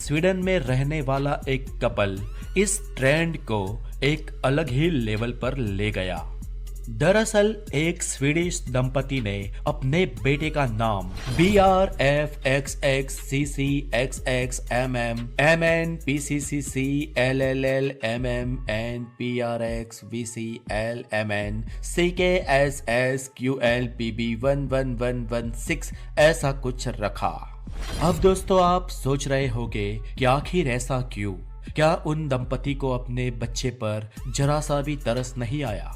Sweden में रहने वाला एक कपल इस ट्रेंड को एक अलग ही लेवल पर ले गया। दरअसल एक स्वीडिश दंपति ने अपने बेटे का नाम BRFXXCCXMMMPCCCLLMNPRXVCLMN ऐसा कुछ रखा। अब दोस्तों आप सोच रहे होंगे कि आखिर ऐसा क्यों? क्या उन दंपति को अपने बच्चे पर जरा सा भी तरस नहीं आया?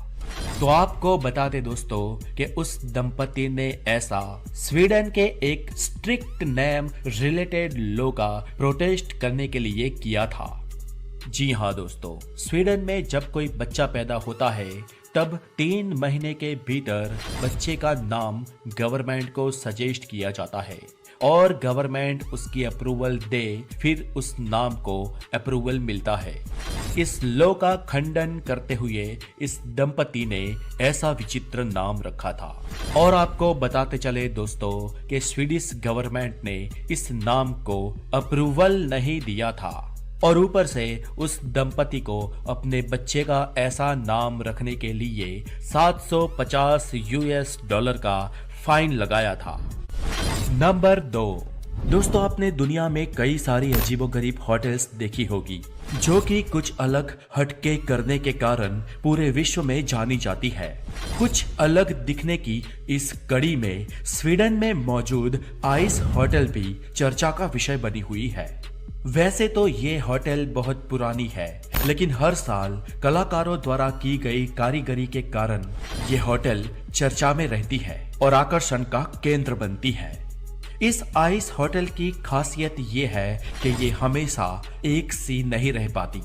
तो आपको बता दें दोस्तों कि उस दंपति ने ऐसा स्वीडन के एक स्ट्रिक्ट नेम रिलेटेड लॉ का प्रोटेस्ट करने के लिए किया था। जी हाँ दोस्तों, स्वीडन में जब कोई बच्चा पैदा होता है तब 3 महीने के भीतर बच्चे का नाम गवर्नमेंट को सजेस्ट किया जाता है और गवर्नमेंट उसकी अप्रूवल दे, फिर उस नाम को अप्रूवल मिलता है। इस लॉ का खंडन करते हुए इस दंपति ने ऐसा विचित्र नाम रखा था। और आपको बताते चले दोस्तों कि स्वीडिश गवर्नमेंट ने इस नाम को अप्रूवल नहीं दिया था और ऊपर से उस दंपति को अपने बच्चे का ऐसा नाम रखने के लिए $750 का फाइन लगाया था। नंबर 2, दोस्तों आपने दुनिया में कई सारी अजीबोगरीब होटल्स देखी होगी जो कि कुछ अलग हटके करने के कारण पूरे विश्व में जानी जाती है। कुछ अलग दिखने की इस कड़ी में स्वीडन में मौजूद आइस होटल भी चर्चा का विषय बनी हुई है। वैसे तो ये होटल बहुत पुरानी है, लेकिन हर साल कलाकारों द्वारा की गई कारीगरी के कारण ये होटल चर्चा में रहती है और आकर्षण का केंद्र बनती है। इस आइस होटल की खासियत ये है कि ये हमेशा एक सी नहीं रह पाती।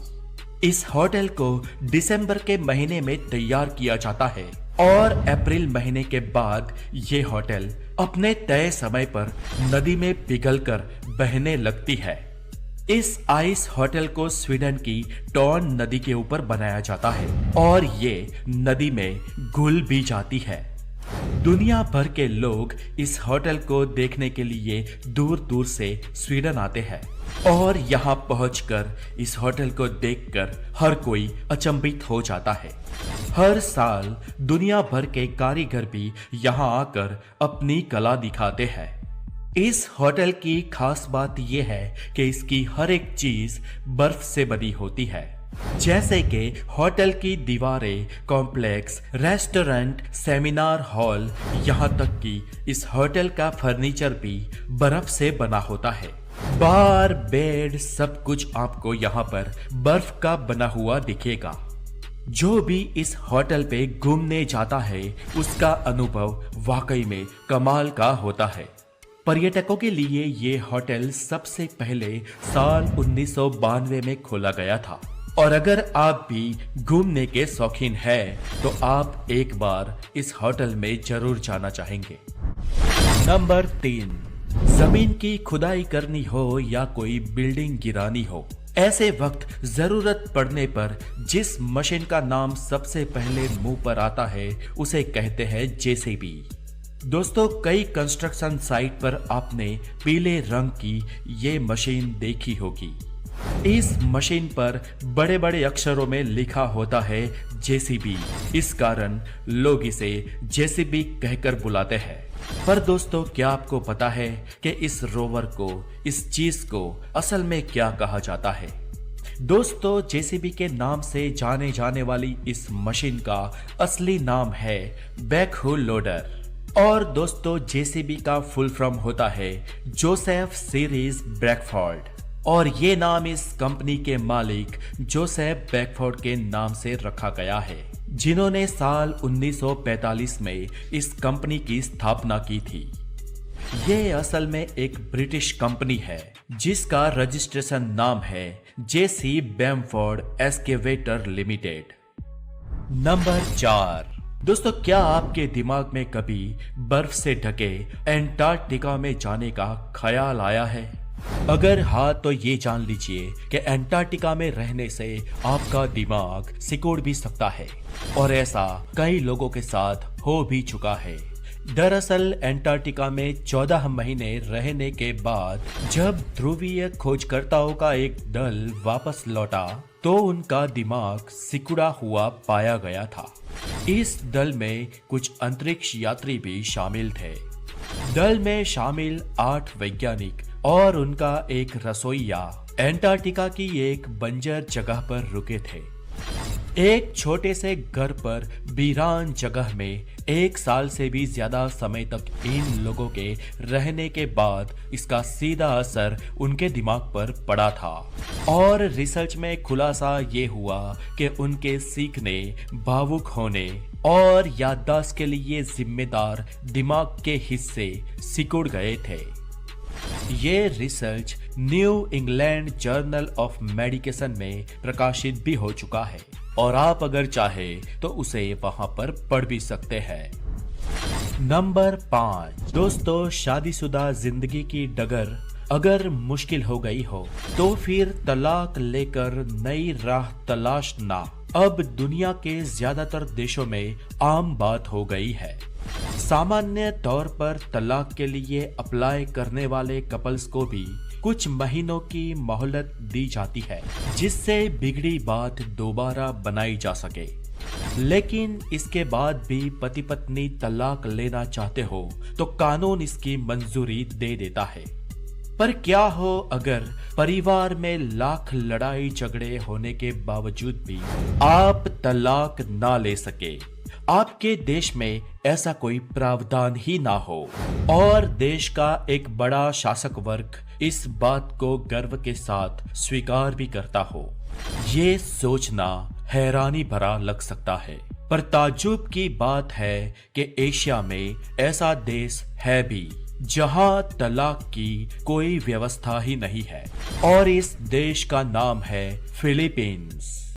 इस होटल को दिसंबर के महीने में तैयार किया जाता है और अप्रैल महीने के बाद ये होटल अपने तय समय पर नदी में पिघलकर बहने लगती है। इस आइस होटल को स्वीडन की टॉर्न नदी के ऊपर बनाया जाता है और ये नदी में घुल भी जाती है। दुनिया भर के लोग इस होटल को देखने के लिए दूर दूर से स्वीडन आते हैं और यहाँ पहुंचकर इस होटल को देखकर हर कोई अचंभित हो जाता है। हर साल दुनिया भर के कारीगर भी यहाँ आकर अपनी कला दिखाते हैं। इस होटल की खास बात यह है कि इसकी हर एक चीज बर्फ से बनी होती है, जैसे कि होटल की दीवारें, कॉम्प्लेक्स, रेस्टोरेंट, सेमिनार हॉल, यहाँ तक कि इस होटल का फर्नीचर भी बर्फ से बना होता है। बार, बेड, सब कुछ आपको यहाँ पर बर्फ का बना हुआ दिखेगा। जो भी इस होटल पे घूमने जाता है उसका अनुभव वाकई में कमाल का होता है। पर्यटकों के लिए ये होटल सबसे पहले साल 1992 में खोला गया था और अगर आप भी घूमने के शौकीन हैं तो आप एक बार इस होटल में जरूर जाना चाहेंगे। नंबर 3, जमीन की खुदाई करनी हो या कोई बिल्डिंग गिरानी हो, ऐसे वक्त जरूरत पड़ने पर जिस मशीन का नाम सबसे पहले मुंह पर आता है उसे कहते हैं जेसीबी। दोस्तों कई कंस्ट्रक्शन साइट पर आपने पीले रंग की ये मशीन देखी होगी। इस मशीन पर बड़े बड़े अक्षरों में लिखा होता है जेसीबी। इस कारण लोग इसे जेसीबी कहकर बुलाते हैं। पर दोस्तों क्या आपको पता है कि इस रोवर को, इस चीज को असल में क्या कहा जाता है? दोस्तों जेसीबी के नाम से जाने जाने वाली इस मशीन का असली नाम है बैकहो लोडर। और दोस्तों जेसीबी का फुल फॉर्म होता है जोसेफ सीरीज ब्रैकफोर्ड और ये नाम इस कंपनी के मालिक जोसेफ ब्रैकफोर्ड के नाम से रखा गया है, जिन्होंने साल 1945 में इस कंपनी की स्थापना की थी। ये असल में एक ब्रिटिश कंपनी है जिसका रजिस्ट्रेशन नाम है जेसी बैमफोर्ड एस्केवेटर लिमिटेड। नंबर 4, दोस्तों क्या आपके दिमाग में कभी बर्फ से ढके एंटार्क्टिका में जाने का ख्याल आया है? अगर हाँ तो ये जान लीजिए कि एंटार्क्टिका में रहने से आपका दिमाग सिकुड़ भी सकता है और ऐसा कई लोगों के साथ हो भी चुका है। दरअसल एंटार्क्टिका में 14 महीने रहने के बाद जब ध्रुवीय खोजकर्ताओं का एक दल वापस लौटा तो उनका दिमाग सिकुड़ा हुआ पाया गया था। इस दल में कुछ अंतरिक्ष यात्री भी शामिल थे। दल में शामिल 8 वैज्ञानिक और उनका एक रसोइया एंटार्क्टिका की एक बंजर जगह पर रुके थे। एक छोटे से घर पर वीरान जगह में 1 साल से भी ज्यादा समय तक इन लोगों के रहने के बाद इसका सीधा असर उनके दिमाग पर पड़ा था और रिसर्च में खुलासा ये हुआ कि उनके सीखने, भावुक होने और याददाश्त के लिए जिम्मेदार दिमाग के हिस्से सिकुड़ गए थे। ये research new England journal of medication में प्रकाशित भी हो चुका है और आप अगर चाहे तो उसे वहां पर पढ़ भी सकते हैं। नंबर 5 दोस्तों, शादीशुदा जिंदगी की डगर अगर मुश्किल हो गई हो तो फिर तलाक लेकर नई राह तलाशना अब दुनिया के ज्यादातर देशों में आम बात हो गई है। सामान्य तौर पर तलाक के लिए अप्लाई करने वाले कपल्स को भी कुछ महीनों की मोहलत दी जाती है जिससे बिगड़ी बात दोबारा बनाई जा सके। लेकिन इसके बाद भी पति पत्नी तलाक लेना चाहते हो तो कानून इसकी मंजूरी दे देता है। पर क्या हो अगर परिवार में लाख लड़ाई झगड़े होने के बावजूद भी आप तलाक ना ले सके, आपके देश में ऐसा कोई प्रावधान ही ना हो और देश का एक बड़ा शासक वर्ग इस बात को गर्व के साथ स्वीकार भी करता हो, ये सोचना हैरानी भरा लग सकता है। पर ताज्जुब की बात है कि एशिया में ऐसा देश है भी जहां तलाक की कोई व्यवस्था ही नहीं है और इस देश का नाम है फिलीपींस।